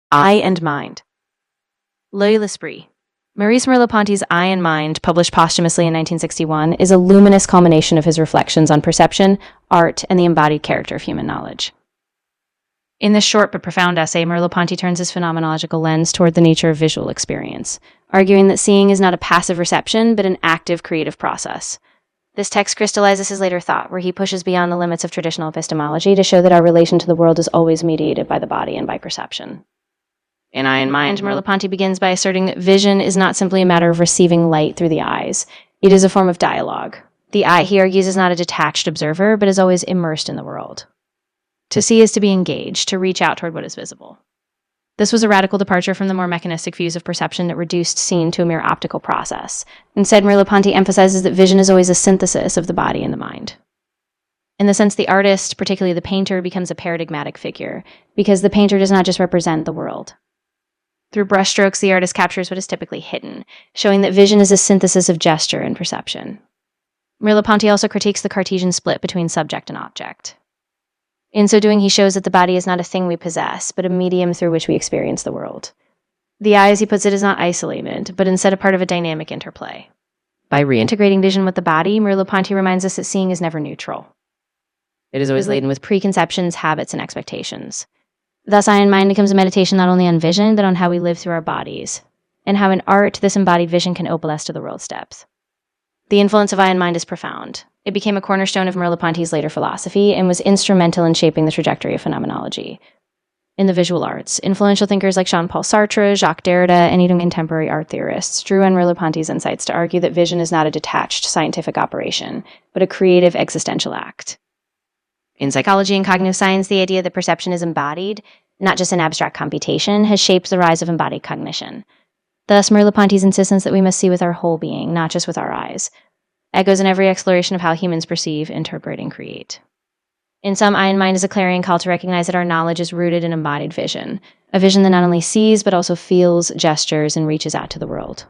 Eye and Mind. L'Œil l'Esprit. Maurice Merleau-Ponty's Eye and Mind, published posthumously in 1961, is a luminous culmination of his reflections on perception, art, and the embodied character of human knowledge. In this short but profound essay, Merleau-Ponty turns his phenomenological lens toward the nature of visual experience, arguing that seeing is not a passive reception, but an active creative process. This text crystallizes his later thought, where he pushes beyond the limits of traditional epistemology to show that our relation to the world is always mediated by the body and by perception. In Eye and Mind, Merleau-Ponty begins by asserting that vision is not simply a matter of receiving light through the eyes. It is a form of dialogue. The eye, he argues, is not a detached observer, but is always immersed in the world. To see is to be engaged, to reach out toward what is visible. This was a radical departure from the more mechanistic views of perception that reduced seeing to a mere optical process. Instead, Merleau-Ponty emphasizes that vision is always a synthesis of the body and the mind. In the sense, the artist, particularly the painter, becomes a paradigmatic figure, because the painter does not just represent the world. Through brushstrokes, the artist captures what is typically hidden, showing that vision is a synthesis of gesture and perception. Merleau-Ponty also critiques the Cartesian split between subject and object. In so doing, he shows that the body is not a thing we possess, but a medium through which we experience the world. The eye, as he puts it, is not isolated, but instead a part of a dynamic interplay. By reintegrating vision with the body, Merleau-Ponty reminds us that seeing is never neutral. It is always laden with preconceptions, habits, and expectations. Thus, Eye and Mind becomes a meditation not only on vision, but on how we live through our bodies, and how in art this embodied vision can open us to the world's depth. The influence of Eye and Mind is profound. It became a cornerstone of Merleau-Ponty's later philosophy and was instrumental in shaping the trajectory of phenomenology. In the visual arts, influential thinkers like Jean-Paul Sartre, Jacques Derrida, and even contemporary art theorists drew on Merleau-Ponty's insights to argue that vision is not a detached scientific operation, but a creative existential act. In psychology and cognitive science, the idea that perception is embodied, not just an abstract computation, has shaped the rise of embodied cognition. Thus, Merleau-Ponty's insistence that we must see with our whole being, not just with our eyes, echoes in every exploration of how humans perceive, interpret, and create. In sum, Eye and Mind is a clarion call to recognize that our knowledge is rooted in embodied vision, a vision that not only sees, but also feels, gestures, and reaches out to the world.